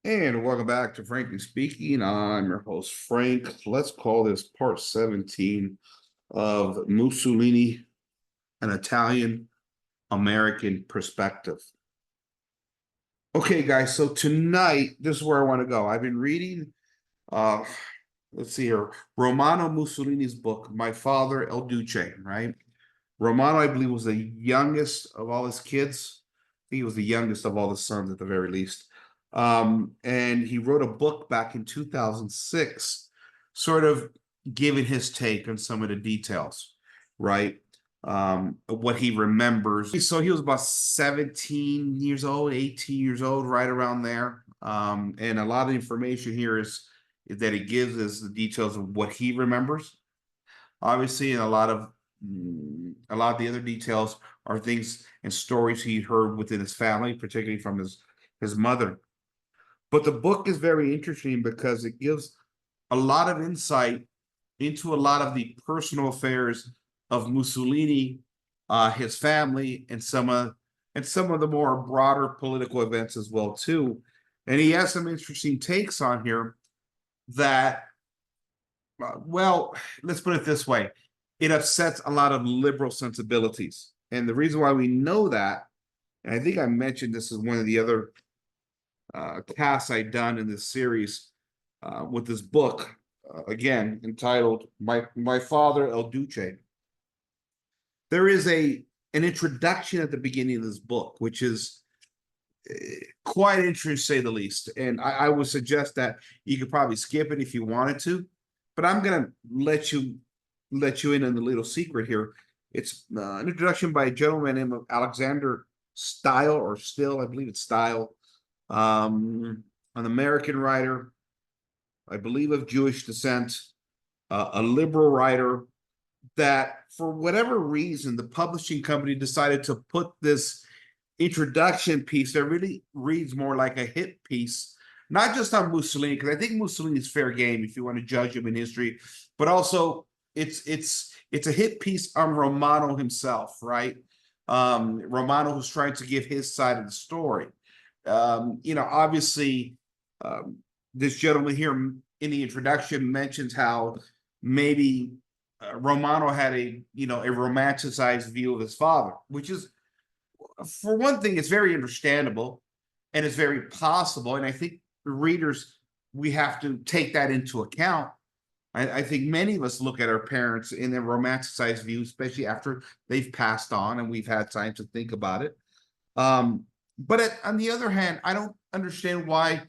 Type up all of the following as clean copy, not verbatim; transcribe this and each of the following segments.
And welcome back to Frankly Speaking. I'm your host, Frank. Let's call this part 17 of Mussolini, an Italian American perspective. Okay, guys, so tonight, this is where I want to go. I've been reading, uh, let's see here, Romano Mussolini's book, My Father, El Duce, right? Romano, I believe, was the youngest of all his kids. I think he was the youngest of all the sons at the very least. And he wrote a book back in 2006, sort of giving his take on some of the details, right? What he remembers. So he was about 17 years old, 18 years old, right around there. And a lot of information here is that he gives us the details of what he remembers, obviously, and a lot of the other details are things and stories he heard within his family, particularly from his mother. But the book is very interesting because it gives a lot of insight into a lot of the personal affairs of Mussolini, his family, and some of the more broader political events as well too. And he has some interesting takes on here that, well, let's put it this way: it upsets a lot of liberal sensibilities. And the reason why we know that, and I think I mentioned this is one of the other casts I've done in this series with this book, again entitled "My Father El Duce." There is an introduction at the beginning of this book, which is quite interesting to say the least. And I would suggest that you could probably skip it if you wanted to, but I'm gonna let you in on the little secret here. It's an introduction by a gentleman named Alexander Style, or Still, I believe it's Style, an American writer, I believe of Jewish descent, a liberal writer, that for whatever reason, the publishing company decided to put this introduction piece that really reads more like a hit piece, not just on Mussolini, because I think Mussolini is fair game if you want to judge him in history, but also it's a hit piece on Romano himself, right? Romano who's trying to give his side of the story. Obviously, this gentleman here in the introduction mentions how maybe Romano had a romanticized view of his father, which is, for one thing, it's very understandable and it's very possible. And I think the readers, we have to take that into account. I think many of us look at our parents in a romanticized view, especially after they've passed on and we've had time to think about it. But on the other hand, I don't understand why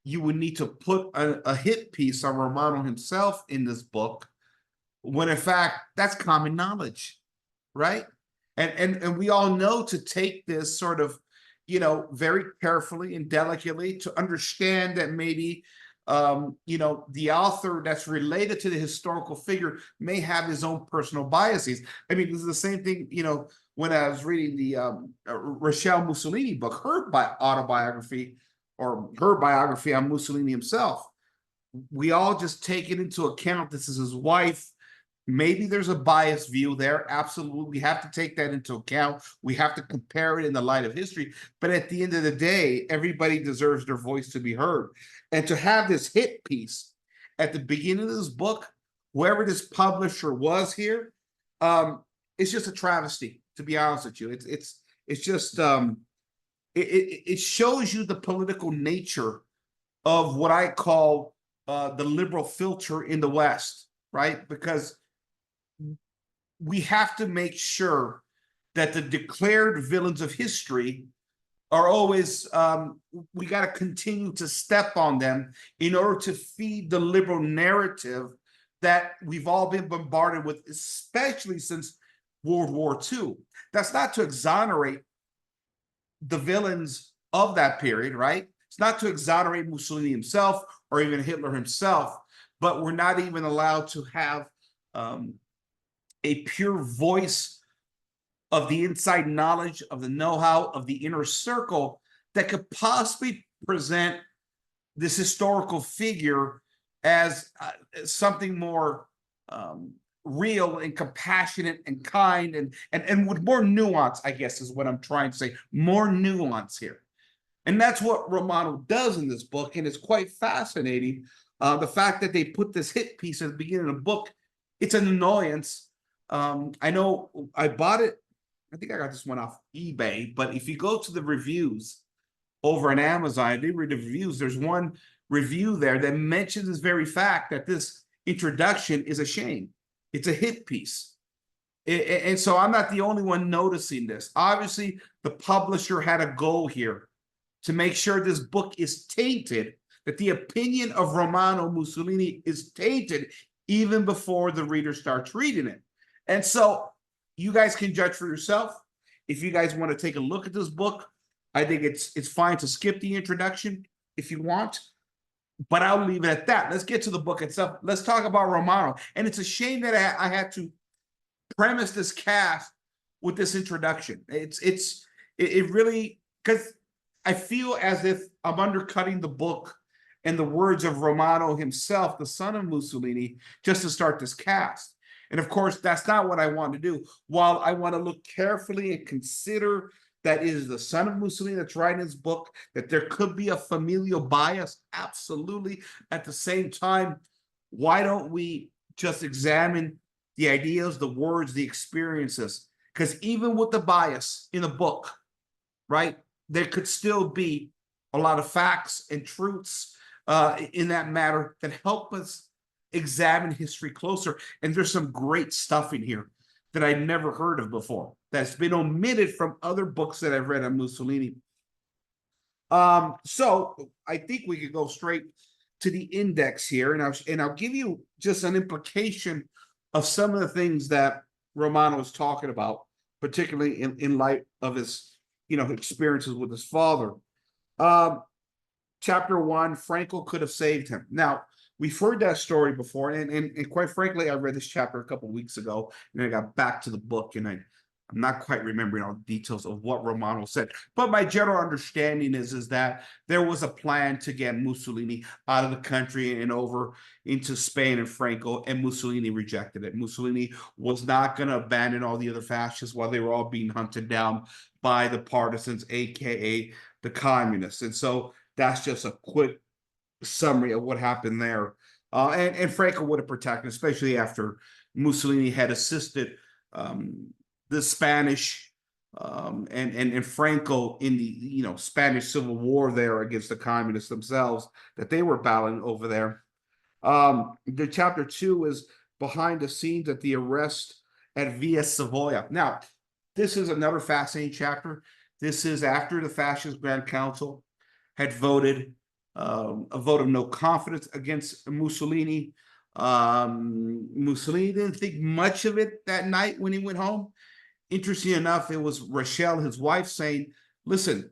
you would need to put a hit piece on Romano himself in this book, when in fact that's common knowledge, right? And we all know to take this sort of, very carefully and delicately, to understand that maybe the author that's related to the historical figure may have his own personal biases. I mean, this is the same thing, when I was reading the Rachele Mussolini book, her autobiography, or her biography on Mussolini himself. We all just take it into account. This is his wife. Maybe there's a biased view there. Absolutely. We have to take that into account. We have to compare it in the light of history. But at the end of the day, everybody deserves their voice to be heard. And to have this hit piece at the beginning of this book, whoever this publisher was here, it's just a travesty, to be honest with you. It's just it shows you the political nature of what I call the liberal filter in the West, right? Because we have to make sure that the declared villains of history are always, we got to continue to step on them in order to feed the liberal narrative that we've all been bombarded with, especially since World War II. That's not to exonerate the villains of that period, right? It's not to exonerate Mussolini himself or even Hitler himself, but we're not even allowed to have a pure voice of the inside knowledge, of the know-how, of the inner circle that could possibly present this historical figure as something more real and compassionate and kind and with more nuance, I guess is what I'm trying to say, more nuance here. And that's what Romano does in this book, and it's quite fascinating. The fact that they put this hit piece at the beginning of the book, it's an annoyance. I know I bought it. I think I got this one off eBay, but if you go to the reviews over on Amazon, I did read the reviews. There's one review there that mentions this very fact that this introduction is a shame. It's a hit piece. And so I'm not the only one noticing this. Obviously, the publisher had a goal here to make sure this book is tainted, that the opinion of Romano Mussolini is tainted even before the reader starts reading it. And so you guys can judge for yourself. If you guys want to take a look at this book, I think it's fine to skip the introduction if you want, but I'll leave it at that. Let's get to the book itself. Let's talk about Romano. And it's a shame that I had to premise this cast with this introduction. It really, because I feel as if I'm undercutting the book and the words of Romano himself, the son of Mussolini, just to start this cast. And of course, that's not what I want to do. While I want to look carefully and consider that it is the son of Mussolini that's writing his book, that there could be a familial bias, absolutely. At the same time, why don't we just examine the ideas, the words, the experiences? Because even with the bias in the book, right, there could still be a lot of facts and truths in that matter that help us examine history closer. And there's some great stuff in here that I'd never heard of before, that's been omitted from other books that I've read on Mussolini. So I think we could go straight to the index here, and I'll give you just an implication of some of the things that Romano was talking about, particularly in light of his, experiences with his father. Chapter 1, Franco could have saved him. Now, we've heard that story before, and quite frankly, I read this chapter a couple of weeks ago, and I got back to the book, and I'm not quite remembering all the details of what Romano said. But my general understanding is that there was a plan to get Mussolini out of the country and over into Spain and Franco, and Mussolini rejected it. Mussolini was not going to abandon all the other fascists while they were all being hunted down by the partisans, aka the communists. And so that's just a quick summary of what happened there. And Franco would have protected, especially after Mussolini had assisted the Spanish and Franco in the Spanish Civil War there against the communists themselves that they were battling over there. The chapter 2 is behind the scenes at the arrest at Via Savoia. Now, this is another fascinating chapter. This is after the Fascist Grand Council had voted a vote of no confidence against Mussolini. Mussolini didn't think much of it that night when he went home. Interesting enough, it was Rachele, his wife, saying, listen,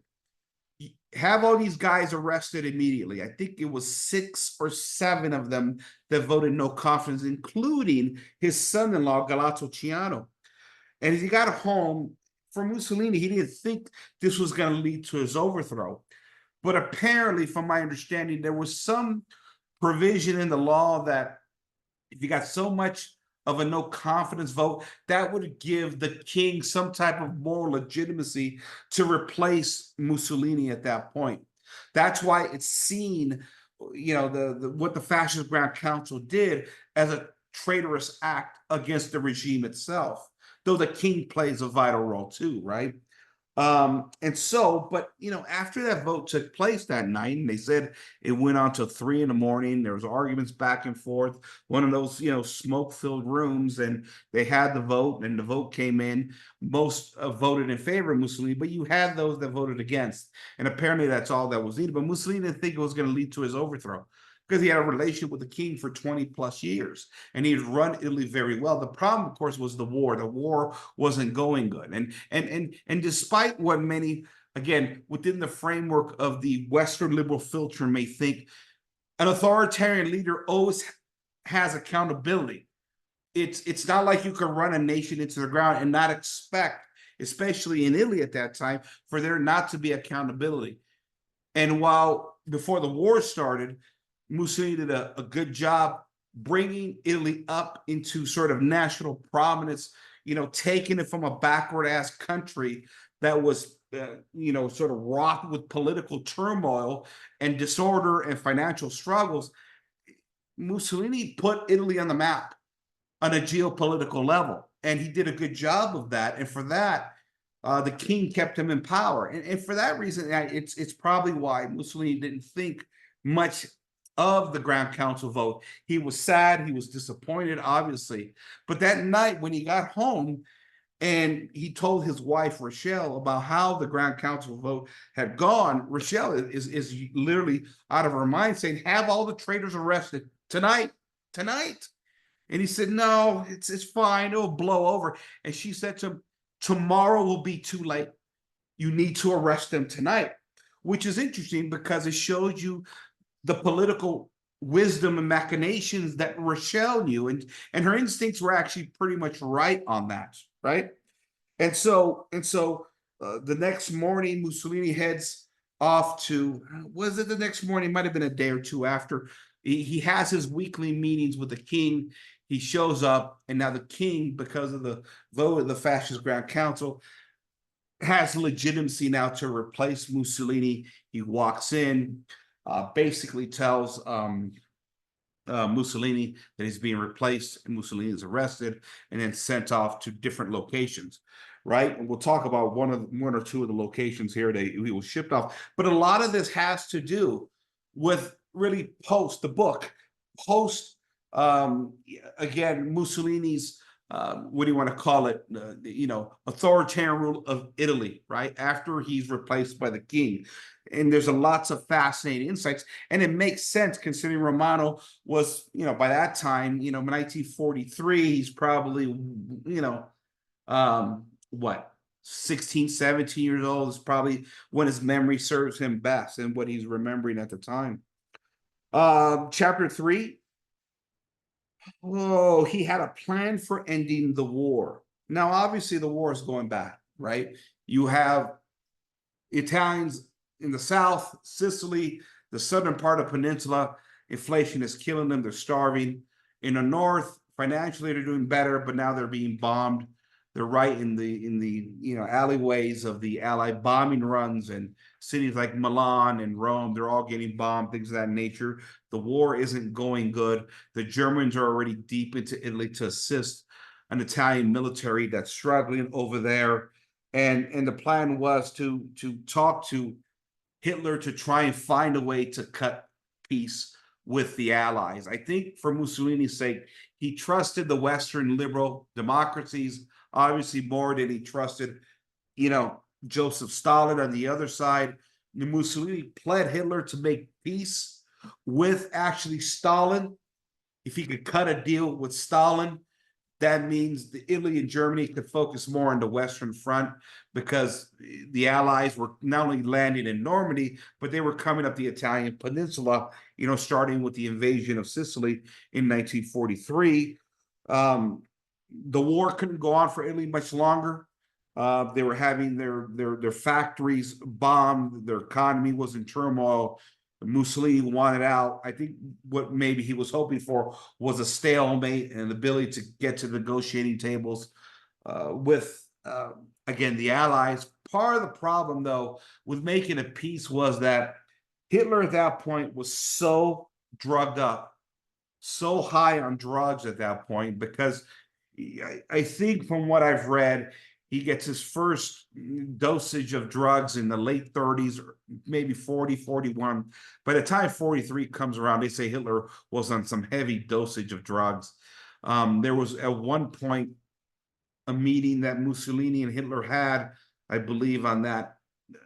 have all these guys arrested immediately. I think it was 6 or 7 of them that voted no confidence, including his son-in-law, Galeazzo Ciano. And as he got home, for Mussolini, he didn't think this was going to lead to his overthrow. But apparently, from my understanding, there was some provision in the law that if you got so much of a no confidence vote, that would give the king some type of moral legitimacy to replace Mussolini at that point. That's why it's seen, what the Fascist Grand Council did as a traitorous act against the regime itself, though the king plays a vital role too, right? But after that vote took place that night, and they said it went on till 3 a.m. There was arguments back and forth, one of those, smoke-filled rooms, and they had the vote, and the vote came in. Most voted in favor of Mussolini, but you had those that voted against. And apparently that's all that was needed. But Mussolini didn't think it was going to lead to his overthrow, because he had a relationship with the king for 20 plus years, and he'd run Italy very well. The problem, of course, was the war. The war wasn't going good. And despite what many, again, within the framework of the Western liberal filter may think, an authoritarian leader always has accountability. It's not like you can run a nation into the ground and not expect, especially in Italy at that time, for there not to be accountability. And while before the war started, Mussolini did a good job bringing Italy up into sort of national prominence, taking it from a backward-ass country that was sort of wrought with political turmoil and disorder and financial struggles, Mussolini put Italy on the map on a geopolitical level, and he did a good job of that. And for that, the king kept him in power, and for that reason, it's probably why Mussolini didn't think much of the Grand Council vote. He was sad, he was disappointed, obviously, but that night when he got home and he told his wife Rachele about how the Grand Council vote had gone, Rachele is literally out of her mind, saying, "Have all the traitors arrested tonight, tonight." And he said, "No, it's fine. It'll blow over." And she said to him, "Tomorrow will be too late. You need to arrest them tonight," which is interesting because it shows you the political wisdom and machinations that Rachele knew, and her instincts were actually pretty much right on that, right? And so the next morning, Mussolini heads off to, was it the next morning? It might have been a day or two after. He has his weekly meetings with the king. He shows up, and now the king, because of the vote of the fascist Grand Council, has legitimacy now to replace Mussolini. He walks in, basically tells Mussolini that he's being replaced, and Mussolini is arrested and then sent off to different locations, right? And we'll talk about one or two of the locations here that he was shipped off. But a lot of this has to do with really post the book, post again Mussolini's what do you want to call it? Authoritarian rule of Italy, right? After he's replaced by the king. And there's lots of fascinating insights, and it makes sense considering Romano was, by that time, 1943, he's probably, what, 16, 17 years old is probably when his memory serves him best and what he's remembering at the time. Chapter 3. Oh, he had a plan for ending the war. Now, obviously, the war is going bad, right? You have Italians in the south, Sicily, the southern part of peninsula. Inflation is killing them. They're starving. In the north, financially, they're doing better, but now they're being bombed. They're right in the alleyways of the Allied bombing runs, and cities like Milan and Rome, they're all getting bombed, things of that nature. The war isn't going good. The Germans are already deep into Italy to assist an Italian military that's struggling over there. And the plan was to talk to Hitler to try and find a way to cut peace with the Allies. I think for Mussolini's sake, he trusted the Western liberal democracies, obviously more than he trusted, Joseph Stalin on the other side. Mussolini pled Hitler to make peace with actually Stalin. If he could cut a deal with Stalin, that means the Italy and Germany could focus more on the Western Front, because the Allies were not only landing in Normandy, but they were coming up the Italian peninsula, starting with the invasion of Sicily in 1943. The war couldn't go on for Italy much longer. They were having their factories bombed. Their economy was in turmoil. Mussolini wanted out. I think what maybe he was hoping for was a stalemate and an ability to get to negotiating tables with, again, the Allies. Part of the problem, though, with making a peace was that Hitler at that point was so drugged up, so high on drugs at that point, because I think from what I've read, he gets his first dosage of drugs in the late 30s, or maybe 40, 41. By the time 43 comes around, they say Hitler was on some heavy dosage of drugs. There was at one point a meeting that Mussolini and Hitler had, I believe, on that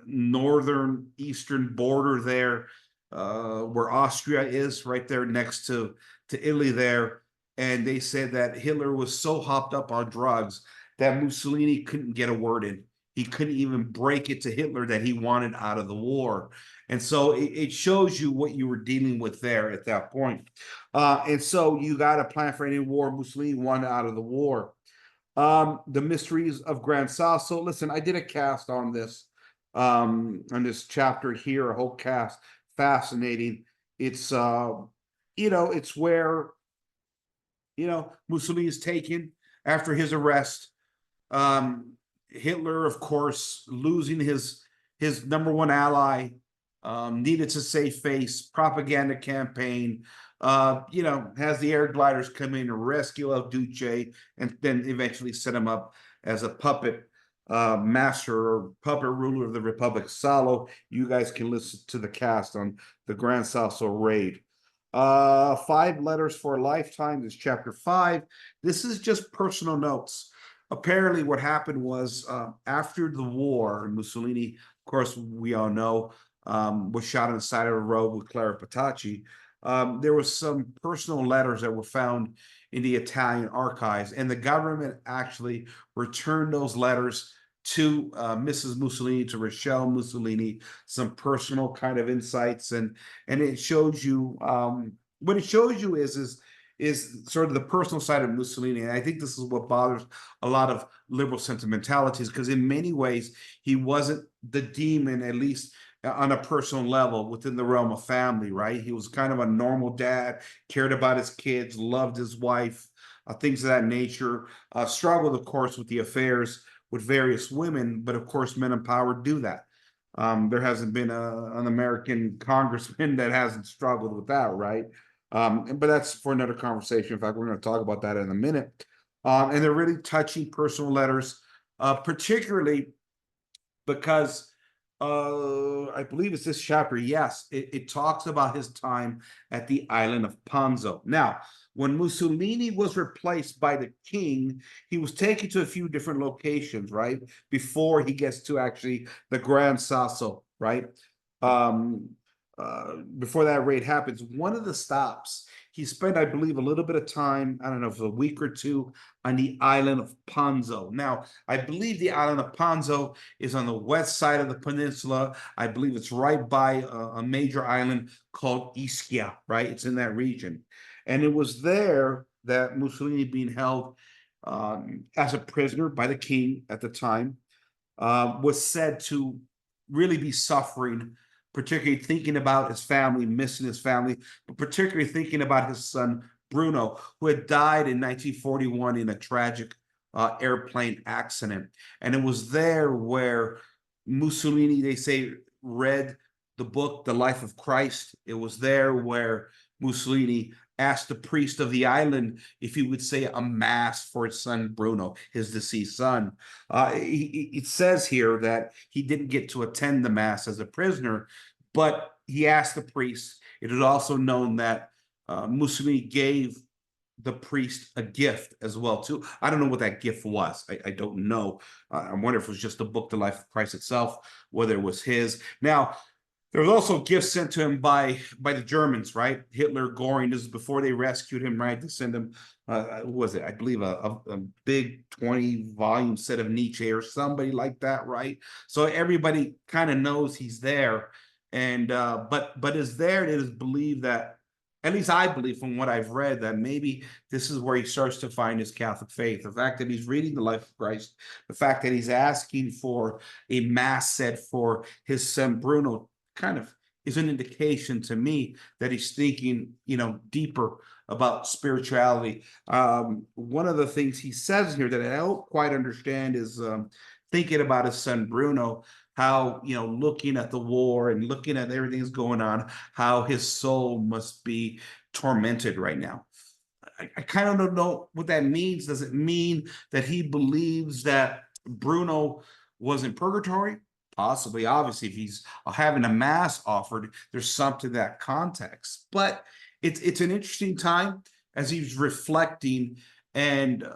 northern eastern border there, where Austria is, right there next to Italy there. And they said that Hitler was so hopped up on drugs that Mussolini couldn't get a word in. He couldn't even break it to Hitler that he wanted out of the war. And so it shows you what you were dealing with there at that point. And so you got a plan for any war. Mussolini wanted out of the war. The mysteries of Gran Sasso. Listen, I did a cast on this chapter here, a whole cast. Fascinating. It's it's where Mussolini is taken after his arrest. Hitler, of course, losing his number one ally, needed to save face, propaganda campaign, has the air gliders come in and rescue El Duce, and then eventually set him up as a puppet master or puppet ruler of the Republic. Salo, you guys can listen to the cast on the Grand Sasso raid. 5 letters for a lifetime is chapter 5. This is just personal notes. Apparently what happened was, after the war, Mussolini, of course, we all know, was shot on the side of the road with Claretta Petacci. There was some personal letters that were found in the Italian archives, and the government actually returned those letters to Mrs. Mussolini, to Rachele Mussolini, some personal kind of insights, and it shows you, what it shows you is sort of the personal side of Mussolini. And I think this is what bothers a lot of liberal sentimentalities, because in many ways he wasn't the demon, at least on a personal level, within the realm of family, right? He was kind of a normal dad, cared about his kids, loved his wife, things of that nature. Struggled, of course, with the affairs with various women, but of course, men in power do that. There hasn't been an American congressman that hasn't struggled with that, right? But that's for another conversation. In fact, we're going to talk about that in a minute. And they're really touching personal letters, particularly because I believe it's this chapter. Yes, it talks about his time at the island of Ponzo. Now, when Mussolini was replaced by the king, he was taken to a few different locations, right? Before he gets to actually the Gran Sasso, right? Um, Before that raid happens, one of the stops, he spent, I believe, a little bit of time, I don't know, for a week or two on the island of Ponzo. Now, I believe the island of Ponzo is on the west side of the peninsula. I believe it's right by a major island called Ischia, right? It's in that region. And it was there that Mussolini, being held as a prisoner by the king at the time, was said to really be suffering, particularly thinking about his family, missing his family, but particularly thinking about his son, Bruno, who had died in 1941 in a tragic airplane accident. And it was there where Mussolini, they say, read the book, The Life of Christ. It was there where Mussolini asked the priest of the island if he would say a mass for his son Bruno, his deceased son. It says here that he didn't get to attend the mass as a prisoner, but he asked the priest. It is also known that Mussolini gave the priest a gift as well too. I don't know what that gift was. I don't know. I wonder if it was just the book, The Life of Christ itself, whether it was his. Now, there was also gifts sent to him by the Germans, right? Hitler, Goring. This is before they rescued him, right? To send him, what was it? I believe a big 20-volume set of Nietzsche or somebody like that, right? So everybody kind of knows he's there, and but is there. It is believed that, at least I believe from what I've read, that maybe this is where he starts to find his Catholic faith. The fact that he's reading the life of Christ, the fact that he's asking for a mass said for his son Bruno, kind of is an indication to me that he's thinking, deeper about spirituality. One of the things he says here that I don't quite understand is thinking about his son Bruno, how, looking at the war and looking at everything that's going on, how his soul must be tormented right now. I kind of don't know what that means. Does it mean that he believes that Bruno was in purgatory? Possibly. Obviously, if he's having a mass offered, there's something to that context. But it's an interesting time as he's reflecting, and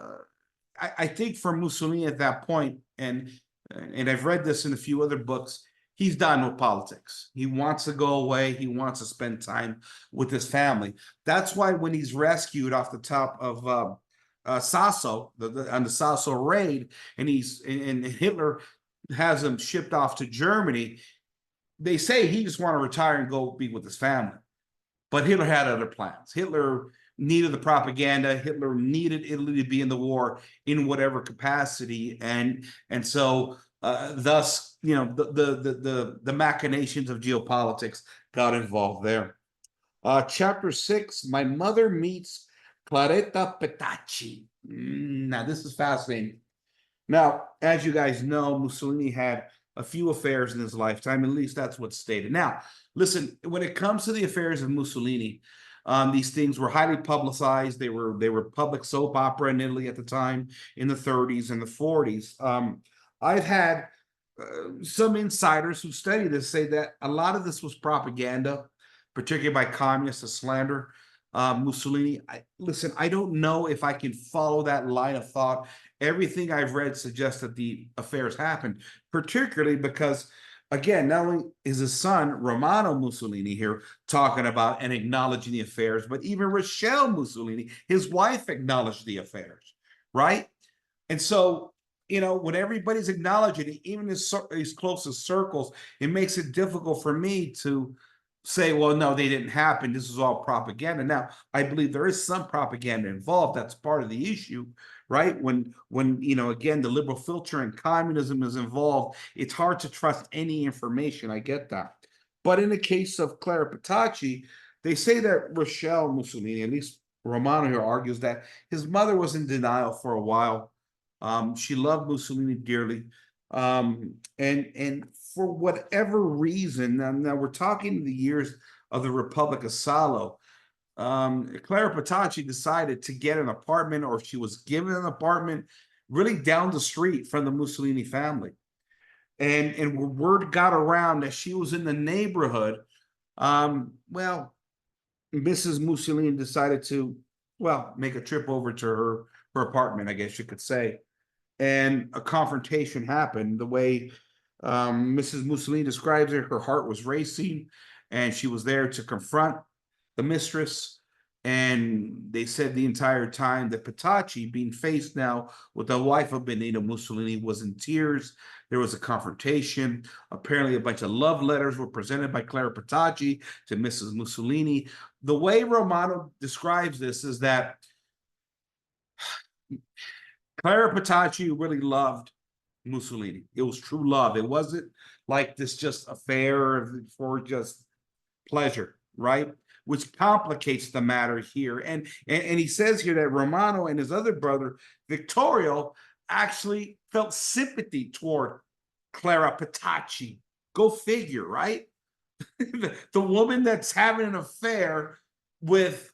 I think for Mussolini at that point, and I've read this in a few other books, he's done with politics. He wants to go away. He wants to spend time with his family. That's why when he's rescued off the top of Sasso, on the Sasso raid, and Hitler has him shipped off to Germany, they say he just want to retire and go be with his family. But Hitler had other plans. Hitler needed the propaganda. Hitler needed Italy to be in the war in whatever capacity, and so thus, the machinations of geopolitics got involved there. Chapter 6: My mother meets Claretta Petacci. Now this is fascinating. Now, as you guys know, Mussolini had a few affairs in his lifetime. At least that's what's stated. Now, listen, when it comes to the affairs of Mussolini, these things were highly publicized. They were public soap opera in Italy at the time in the 30s and the 40s. I've had some insiders who study this say that a lot of this was propaganda, particularly by communists to slander Mussolini. Listen, I don't know if I can follow that line of thought. Everything I've read suggests that the affairs happened, particularly because, again, not only is his son Romano Mussolini here talking about and acknowledging the affairs, but even Rachele Mussolini, his wife, acknowledged the affairs, right? And so, when everybody's acknowledging it, even his closest circles, it makes it difficult for me to say, well, no, they didn't happen. This is all propaganda. Now, I believe there is some propaganda involved. That's part of the issue, right? When again, the liberal filter and communism is involved, it's hard to trust any information. I get that. But in the case of Clara Petacci, they say that Rachele Mussolini, at least Romano here argues that his mother was in denial for a while. She loved Mussolini dearly. And for whatever reason, now we're talking the years of the Republic of Salo. Clara Petacci decided to get an apartment, or she was given an apartment really down the street from the Mussolini family. And word got around that she was in the neighborhood. Well, Mrs. Mussolini decided to, well, make a trip over to her apartment, I guess you could say. And a confrontation happened. The way Mrs. Mussolini describes it, her heart was racing, and she was there to confront the mistress. And they said the entire time that Petacci, being faced now with the wife of Benito Mussolini, was in tears. There was a confrontation. Apparently, a bunch of love letters were presented by Clara Petacci to Mrs. Mussolini. The way Romano describes this is that Clara Petacci really loved Mussolini. It was true love. It wasn't like this just affair for just pleasure, right? Which complicates the matter here. And he says here that Romano and his other brother, Vittorio, actually felt sympathy toward Clara Petacci. Go figure, right? The woman that's having an affair with,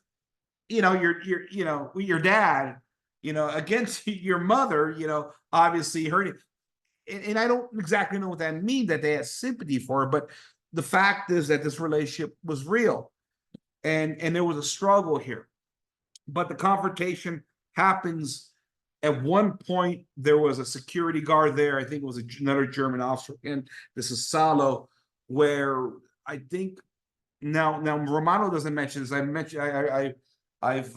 your dad, against your mother, obviously hurting. And I don't exactly know what that means, that they had sympathy for her, but the fact is that this relationship was real, and there was a struggle here. But the confrontation happens. At one point, there was a security guard there. I think it was another German officer, and this is Salo, where I think now Romano doesn't mention this. I've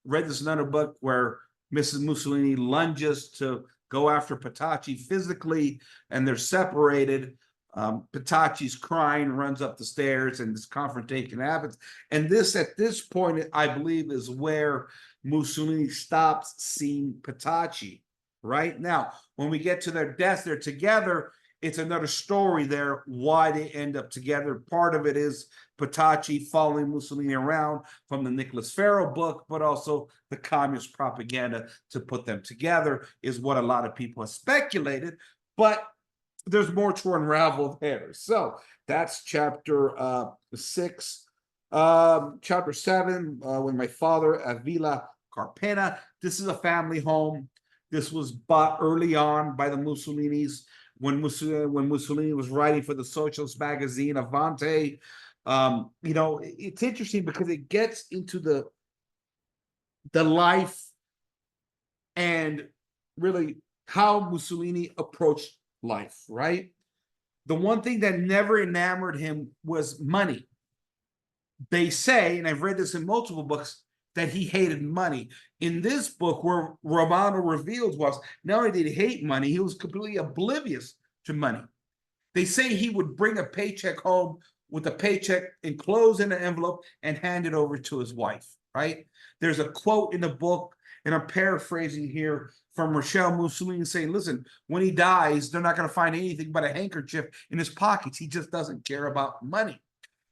read this in another book where Mrs. Mussolini lunges to go after Petacci physically, and they're separated. Petacci's crying, runs up the stairs, and this confrontation happens. And at this point, I believe, is where Mussolini stops seeing Petacci. Right now, when we get to their deaths, they're together. It's another story there why they end up together. Part of it is Petacci following Mussolini around from the Nicholas Ferro book, but also the communist propaganda to put them together is what a lot of people have speculated. But there's more to unravel there. So that's chapter 6. Chapter 7, with my father at Villa Carpena. This is a family home. This was bought early on by the Mussolinis when Mussolini was writing for the socialist magazine Avante. It's interesting because it gets into the life and really how Mussolini approached life, right? The one thing that never enamored him was money. They say, and I've read this in multiple books, that he hated money. In this book, where Romano reveals was not only did he hate money, he was completely oblivious to money. They say he would bring a paycheck home with a paycheck enclosed in an envelope and hand it over to his wife, right? There's a quote in the book, and I'm paraphrasing here, from Rachele Mussolini saying, listen, when he dies, they're not going to find anything but a handkerchief in his pockets. He just doesn't care about money.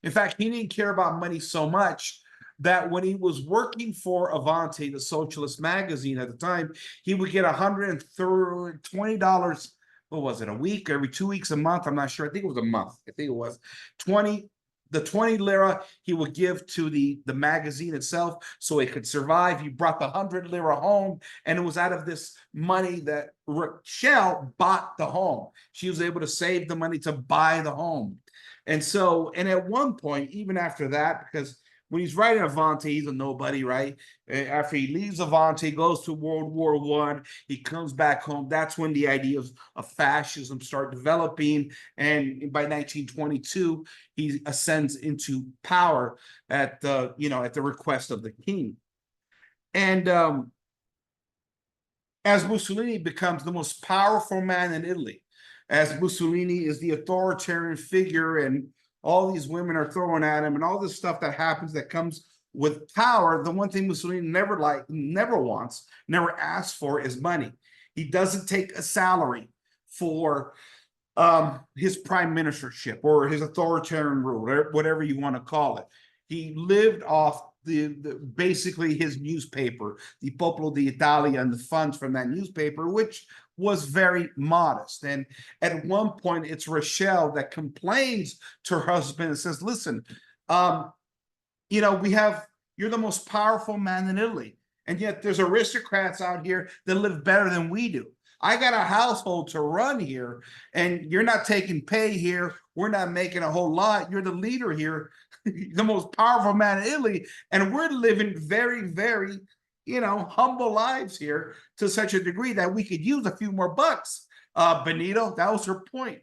In fact, he didn't care about money so much that when he was working for Avanti, the socialist magazine at the time, he would get $120. What was it, a week, every 2 weeks, a month? I'm not sure. I think it was a month. I think it was 20. The 20 lira he would give to the magazine itself so it could survive. He brought the 100 lira home, and it was out of this money that Rachele bought the home. She was able to save the money to buy the home. And so, and at one point, even after that, because when he's writing Avanti, he's a nobody, right? After he leaves Avanti, goes to World War I, he comes back home. That's when the ideas of fascism start developing. And by 1922, he ascends into power at the, at the request of the king. And as Mussolini becomes the most powerful man in Italy, as Mussolini is the authoritarian figure, and all these women are throwing at him, and all this stuff that happens that comes with power, the one thing Mussolini never wants, never asks for is money. He doesn't take a salary for his prime ministership or his authoritarian rule, whatever you want to call it. He lived off the basically his newspaper, the Popolo d'Italia, and the funds from that newspaper, which was very modest. And at one point, it's Rachele that complains to her husband and says, listen, you're the most powerful man in Italy, and yet there's aristocrats out here that live better than we do. I got a household to run here, and you're not taking pay here. We're not making a whole lot. You're the leader here, the most powerful man in Italy, and we're living very, very, humble lives here to such a degree that we could use a few more bucks. Benito, that was her point.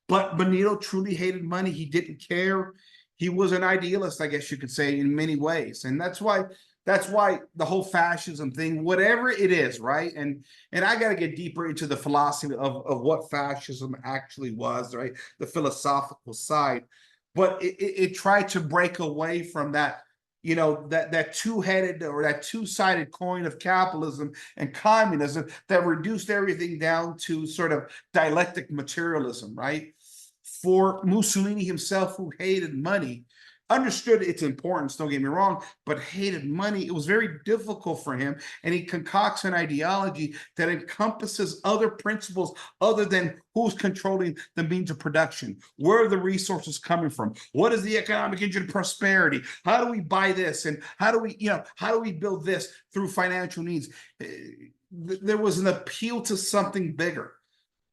But Benito truly hated money. He didn't care. He was an idealist, I guess you could say, in many ways. And that's why the whole fascism thing, whatever it is, right? And I got to get deeper into the philosophy of what fascism actually was, right? The philosophical side. But it tried to break away from that, that two-headed or that two-sided coin of capitalism and communism that reduced everything down to sort of dialectic materialism, right? For Mussolini himself, who hated money, understood its importance, don't get me wrong, but hated money. It was very difficult for him, and he concocts an ideology that encompasses other principles other than who's controlling the means of production. Where are the resources coming from? What is the economic engine of prosperity? How do we buy this? And how do we build this through financial needs? There was an appeal to something bigger: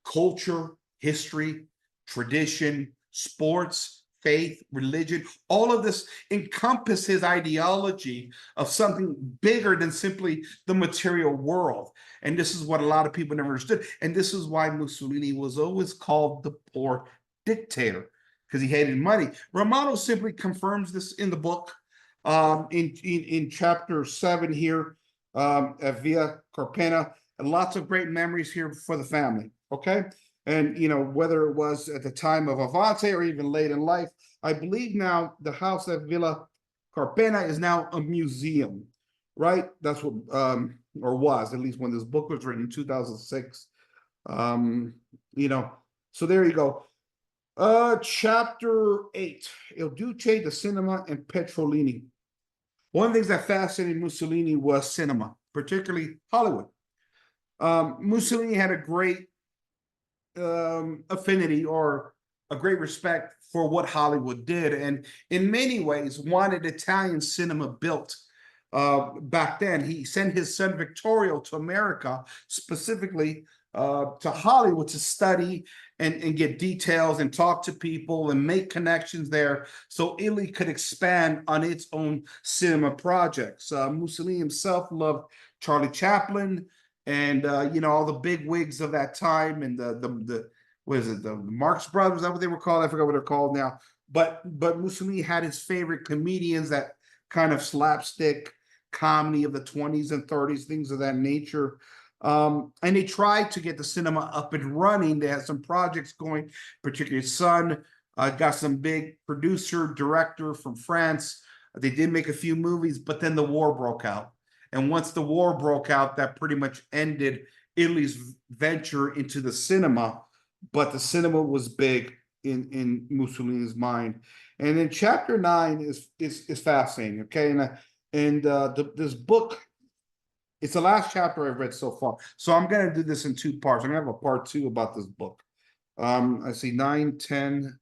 culture, history, tradition, sports, faith, religion. All of this encompass his ideology of something bigger than simply the material world. And this is what a lot of people never understood. And this is why Mussolini was always called the poor dictator, because he hated money. Romano simply confirms this in the book, in chapter 7 here, at Via Carpena, and lots of great memories here for the family. Okay. And, whether it was at the time of Avanti or even late in life, I believe now the house at Villa Carpena is now a museum, right? That's what, or was, at least when this book was written in 2006. So there you go. Chapter 8, Il Duce, the cinema, and Petrolini. One of the things that fascinated Mussolini was cinema, particularly Hollywood. Mussolini had a great affinity or a great respect for what Hollywood did, and in many ways wanted Italian cinema built. Back then, he sent his son Vittorio to America, specifically to Hollywood, to study and get details and talk to people and make connections there, so Italy could expand on its own cinema projects. Mussolini himself loved Charlie Chaplin, and all the big wigs of that time, and the what is it, the Marx Brothers? Is that what they were called? I forgot what they're called now. But Mussolini had his favorite comedians, that kind of slapstick comedy of the 20s and 30s, things of that nature. And they tried to get the cinema up and running. They had some projects going, particularly his son got some big producer, director from France. They did make a few movies, but then the war broke out. And once the war broke out, that pretty much ended Italy's venture into the cinema. But the cinema was big in Mussolini's mind. And then chapter 9 is fascinating. Okay, this book, it's the last chapter I've read so far. So I'm going to do this in 2 parts. I'm going to have a part 2 about this book. I see 9, 10.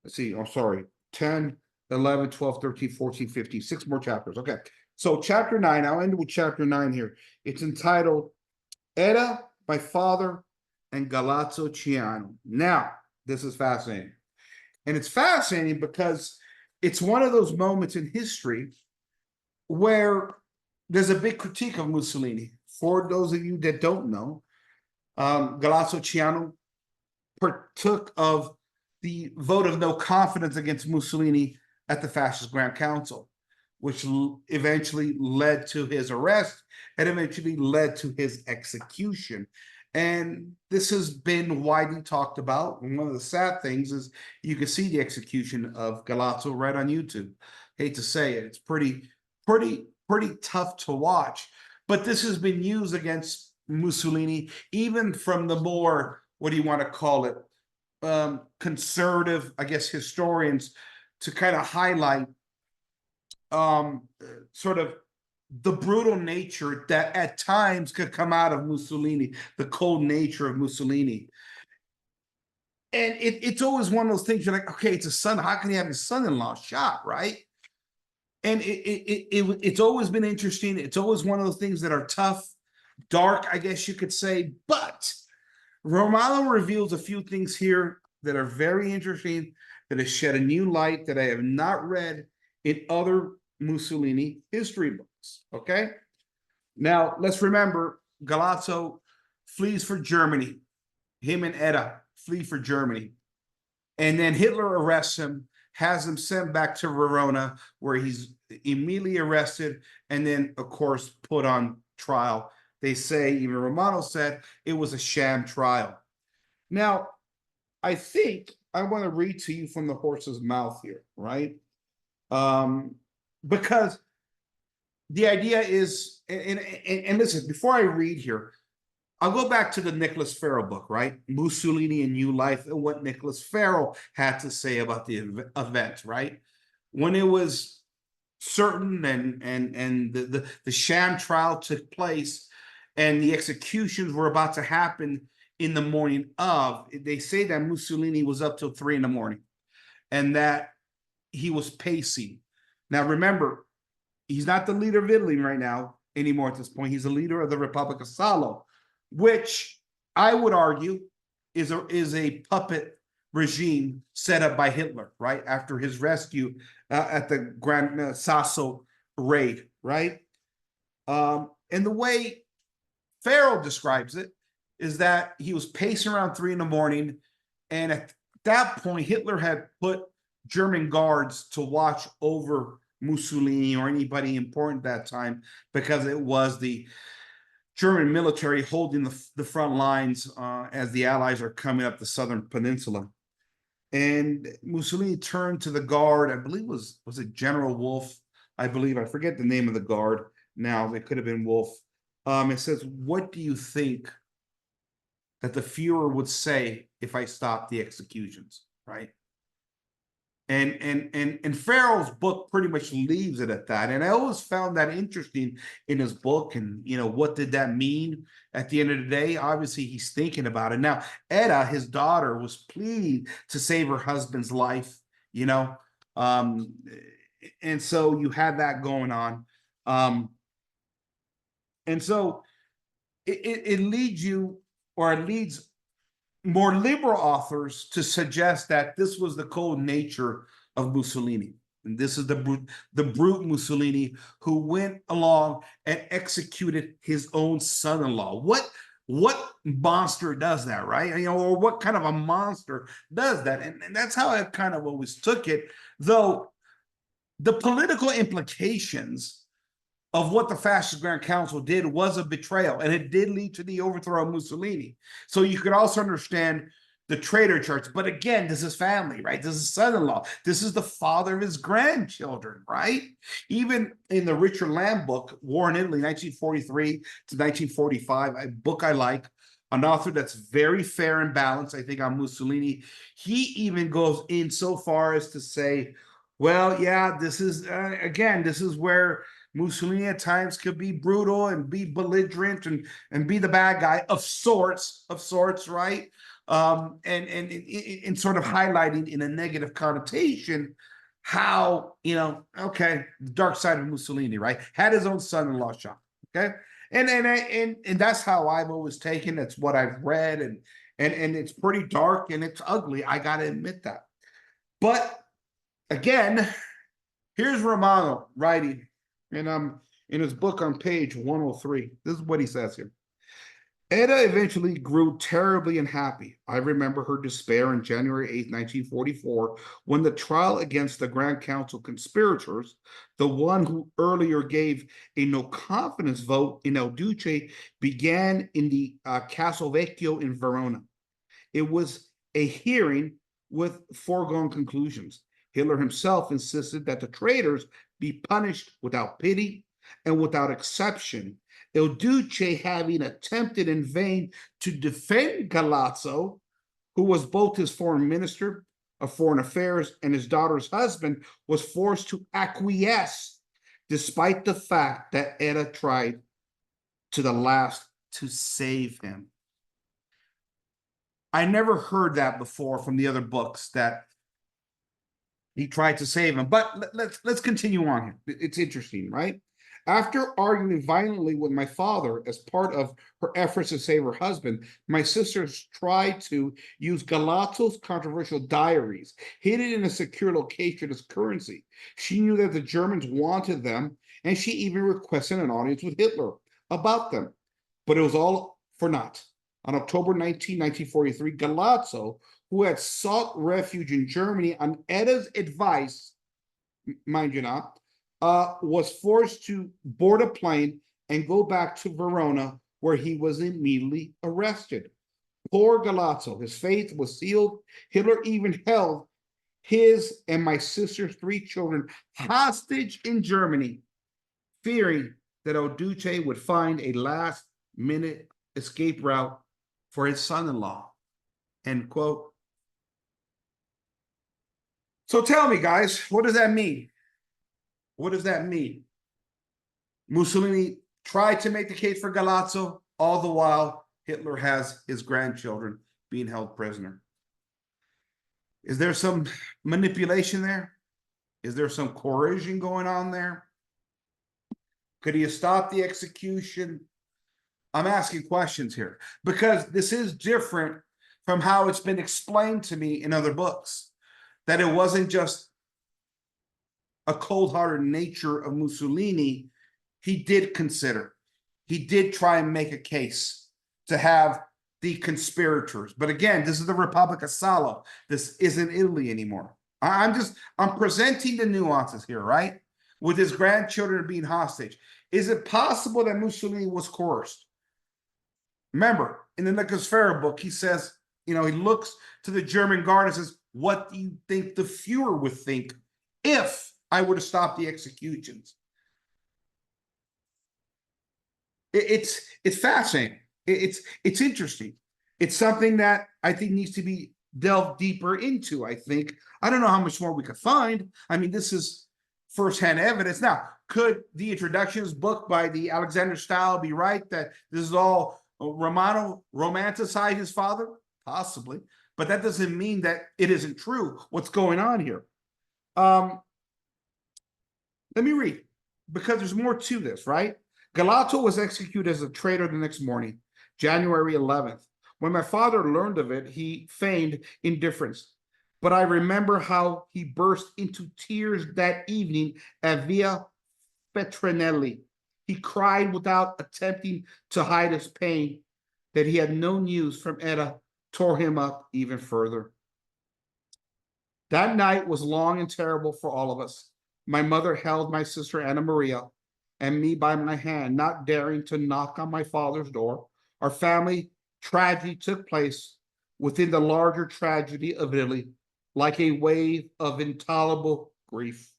Let's see. Oh, sorry. 10, 11, 12, 13, 14, 15, 6 more chapters. Okay. So chapter 9, I'll end with chapter 9 here. It's entitled Era, My Father, and Galeazzo Ciano. Now, this is fascinating. And it's fascinating because it's one of those moments in history where there's a big critique of Mussolini. For those of you that don't know, Galeazzo Ciano partook of the vote of no confidence against Mussolini at the Fascist Grand Council, which eventually led to his arrest and eventually led to his execution. And this has been widely talked about. And one of the sad things is you can see the execution of Galeazzo right on YouTube. Hate to say it, it's pretty tough to watch. But this has been used against Mussolini, even from the more, what do you want to call it, conservative, I guess, historians, to kind of highlight sort of the brutal nature that at times could come out of Mussolini, the cold nature of Mussolini. And it's always one of those things you're like, okay, it's a son. How can he have his son-in-law shot, right? And it's always been interesting. It's always one of those things that are tough, dark, I guess you could say. But Romano reveals a few things here that are very interesting, that has shed a new light that I have not read in other Mussolini history books. Okay. Now let's remember, Galeazzo flees for Germany. Him and Etta flee for Germany. And then Hitler arrests him, has him sent back to Verona, where he's immediately arrested and then, of course, put on trial. They say, even Romano said, it was a sham trial. Now, I think I want to read to you from the horse's mouth here, right? Because the idea is, and listen, before I read here, I'll go back to the Nicholas Ferro book, right? Mussolini and New Life, and what Nicholas Ferro had to say about the event, right? When it was certain and the sham trial took place and the executions were about to happen in the morning of, they say that Mussolini was up till 3 a.m. and that he was pacing. Now, remember, he's not the leader of Italy right now anymore at this point. He's the leader of the Republic of Salo, which I would argue is a puppet regime set up by Hitler, right? After his rescue at the Grand Sasso raid, right? And the way Ferro describes it is that he was pacing around 3 a.m. and at that point, Hitler had put German guards to watch over Mussolini or anybody important at that time, because it was the German military holding the front lines as the Allies are coming up the southern peninsula. And Mussolini turned to the guard, I believe was it General Wolf? I believe, I forget the name of the guard now, it could have been Wolf. It says, what do you think that the Fuhrer would say if I stopped the executions, right? And Ferro's book pretty much leaves it at that. And I always found that interesting in his book. And, you know, what did that mean at the end of the day? Obviously, he's thinking about it. Now, Etta, his daughter, was pleased to save her husband's life, you know. And so you had that going on. And so it leads you, or it leads more liberal authors to suggest that this was the cold nature of Mussolini. And this is the brute Mussolini who went along and executed his own son-in-law. What monster does that, right? You know, or what kind of a monster does that? And that's how I kind of always took it, though the political implications of what the Fascist Grand Council did was a betrayal, and it did lead to the overthrow of Mussolini. So you could also understand the traitor charge. But again, this is family, right? This is son-in-law. This is the father of his grandchildren, right? Even in the Richard Lamb book, War in Italy, 1943 to 1945, a book I like, an author that's very fair and balanced, I think, on Mussolini. He even goes in so far as to say, well, yeah, this is, again, this is where Mussolini at times could be brutal and be belligerent and be the bad guy of sorts, right? And sort of highlighting in a negative connotation how, okay, the dark side of Mussolini, right? Had his own son-in-law shot, okay? And that's how I've always taken. That's what I've read, and it's pretty dark and it's ugly. I got to admit that. But again, here's Romano writing, and in his book on page 103. This is what he says here. Edda eventually grew terribly unhappy. I remember her despair on January 8, 1944, when the trial against the Grand Council conspirators, the one who earlier gave a no confidence vote in El Duce, began in the Castle Vecchio in Verona. It was a hearing with foregone conclusions. Hitler himself insisted that the traitors be punished without pity and without exception. Il Duce, having attempted in vain to defend Galeazzo, who was both his foreign minister of foreign affairs and his daughter's husband, was forced to acquiesce, despite the fact that Edda tried to the last to save him. I never heard that before from the other books, that he tried to save him. But let's continue on here. It's interesting, right? After arguing violently with my father as part of her efforts to save her husband, my sisters tried to use Galeazzo's controversial diaries, hidden in a secure location, as currency. She knew that the Germans wanted them, and she even requested an audience with Hitler about them. But it was all for naught. On October 19, 1943, Galeazzo, who had sought refuge in Germany on Edda's advice, mind you not, was forced to board a plane and go back to Verona, where he was immediately arrested. Poor Galeazzo, his fate was sealed. Hitler even held his and my sister's 3 children hostage in Germany, fearing that El Duce would find a last-minute escape route for his son-in-law. End quote. So tell me, guys, what does that mean? What does that mean? Mussolini tried to make the case for Galeazzo, all the while Hitler has his grandchildren being held prisoner. Is there some manipulation there? Is there some coercion going on there? Could he have stopped the execution? I'm asking questions here because this is different from how it's been explained to me in other books, that it wasn't just a cold-hearted nature of Mussolini. He did consider, he did try and make a case to have the conspirators. But again, this is the Republic of Salo. This isn't Italy anymore. I'm presenting the nuances here, right? With his grandchildren being hostage. Is it possible that Mussolini was coerced? Remember, in the Nicosfera book, he says, he looks to the German guard and says, what do you think the Fuhrer would think if I were to stop the executions? It's fascinating. It's interesting. It's something that I think needs to be delved deeper into. I think, I don't know how much more we could find. I mean, this is firsthand evidence. Now, could the introductions book by the Alexander Style be right, that this is all Romano romanticized his father? Possibly, but that doesn't mean that it isn't true. What's going on here? Let me read, because there's more to this, right? Galeazzo was executed as a traitor the next morning, January 11th. When my father learned of it, he feigned indifference. But I remember how he burst into tears that evening at Via Petronelli. He cried without attempting to hide his pain. That he had no news from Edda tore him up even further. That night was long and terrible for all of us. My mother held my sister Anna Maria and me by my hand, not daring to knock on my father's door. Our family tragedy took place within the larger tragedy of Italy, like a wave of intolerable grief.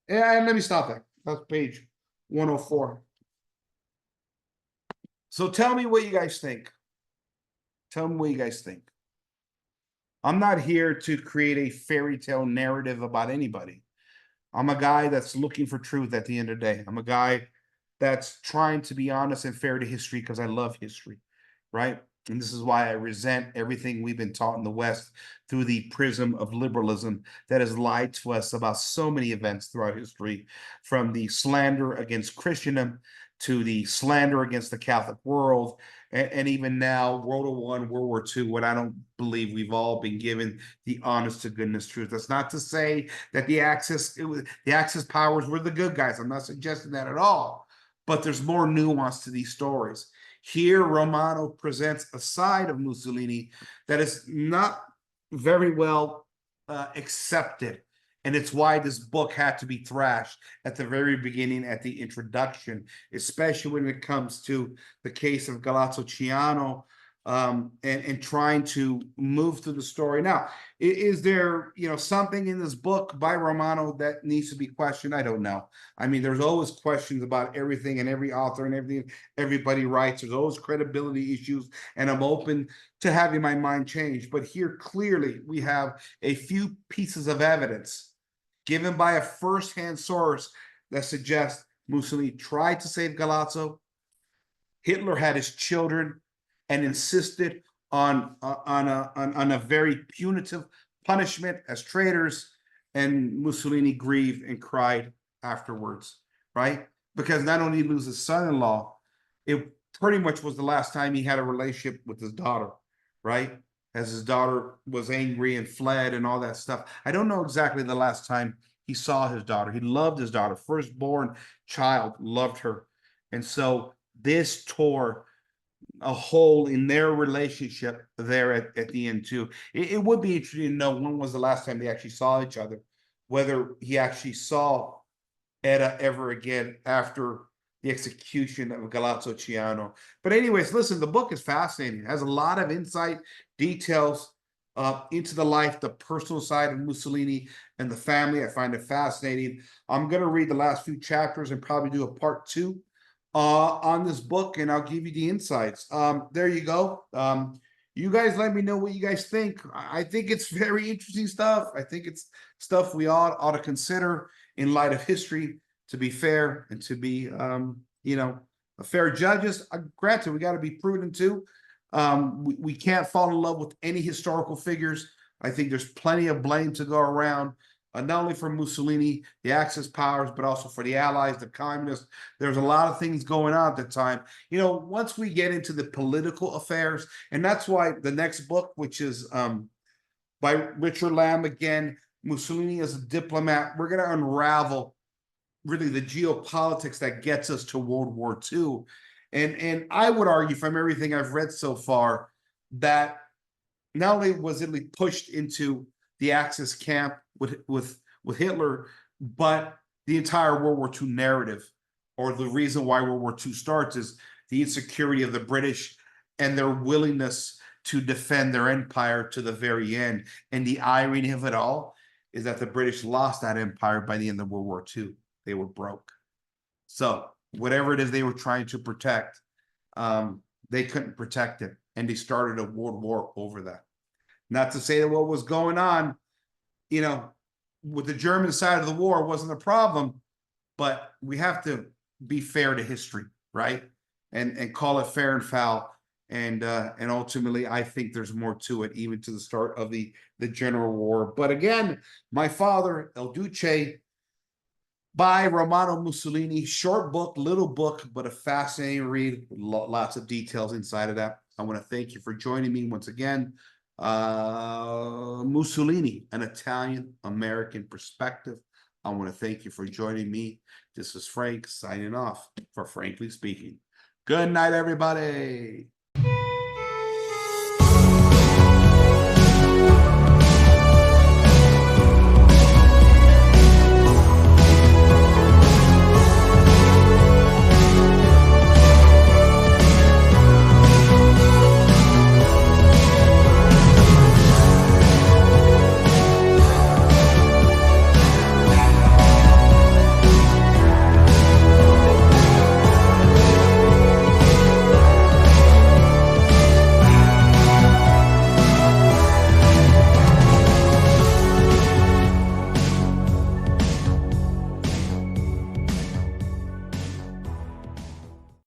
And let me stop there. That's page 104. So tell me what you guys think. Tell me what you guys think. I'm not here to create a fairy tale narrative about anybody. I'm a guy that's looking for truth at the end of the day. I'm a guy that's trying to be honest and fair to history because I love history, right? And this is why I resent everything we've been taught in the West through the prism of liberalism that has lied to us about so many events throughout history, from the slander against Christendom to the slander against the Catholic world, and even now, World War I, World War II, when I don't believe we've all been given the honest to goodness truth. That's not to say that the Axis powers were the good guys. I'm not suggesting that at all. But there's more nuance to these stories. Here, Romano presents a side of Mussolini that is not very well accepted. And it's why this book had to be thrashed at the very beginning, at the introduction, especially when it comes to the case of Galeazzo Ciano, and trying to move through the story. Now, is there, something in this book by Romano that needs to be questioned? I don't know. I mean, there's always questions about everything and every author and everything everybody writes. There's always credibility issues, and I'm open to having my mind changed. But here, clearly, we have a few pieces of evidence given by a first-hand source that suggests Mussolini tried to save Galeazzo. Hitler had his children and insisted on a very punitive punishment as traitors, and Mussolini grieved and cried afterwards, right? Because not only did he lose his son-in-law, it pretty much was the last time he had a relationship with his daughter, right? As his daughter was angry and fled and all that stuff. I don't know exactly the last time he saw his daughter. He loved his daughter, firstborn child, loved her. And so this tore a hole in their relationship there at the end too. It would be interesting to know when was the last time they actually saw each other, whether he actually saw Etta ever again after the execution of Galeazzo Ciano. But anyways, listen, the book is fascinating. It has a lot of insight, details into the life, the personal side of Mussolini and the family. I find it fascinating. I'm going to read the last few chapters and probably do a part 2 on this book, and I'll give you the insights. There you go. You guys let me know what you guys think. I think it's very interesting stuff. I think it's stuff we ought to consider in light of history, to be fair and to be, a fair judges. Granted, we got to be prudent too. We can't fall in love with any historical figures. I think there's plenty of blame to go around, not only for Mussolini, the Axis powers, but also for the Allies, the communists. There's a lot of things going on at the time. Once we get into the political affairs, and that's why the next book, which is by Richard Lamb, again, Mussolini as a diplomat, we're going to unravel really the geopolitics that gets us to World War II. And I would argue from everything I've read so far that not only was Italy pushed into the Axis camp with Hitler, but the entire World War II narrative, or the reason why World War II starts, is the insecurity of the British and their willingness to defend their empire to the very end. And the irony of it all is that the British lost that empire by the end of World War II. They were broke. So whatever it is they were trying to protect, they couldn't protect it. And they started a world war over that. Not to say that what was going on, with the German side of the war wasn't a problem, but we have to be fair to history, right? And call it fair and foul. And ultimately, I think there's more to it, even to the start of the General War. But again, my father, El Duce, by Romano Mussolini, short book, little book, but a fascinating read. Lots of details inside of that. I want to thank you for joining me once again. Mussolini, an Italian-American perspective. I want to thank you for joining me. This is Frank signing off for Frankly Speaking. Good night, everybody.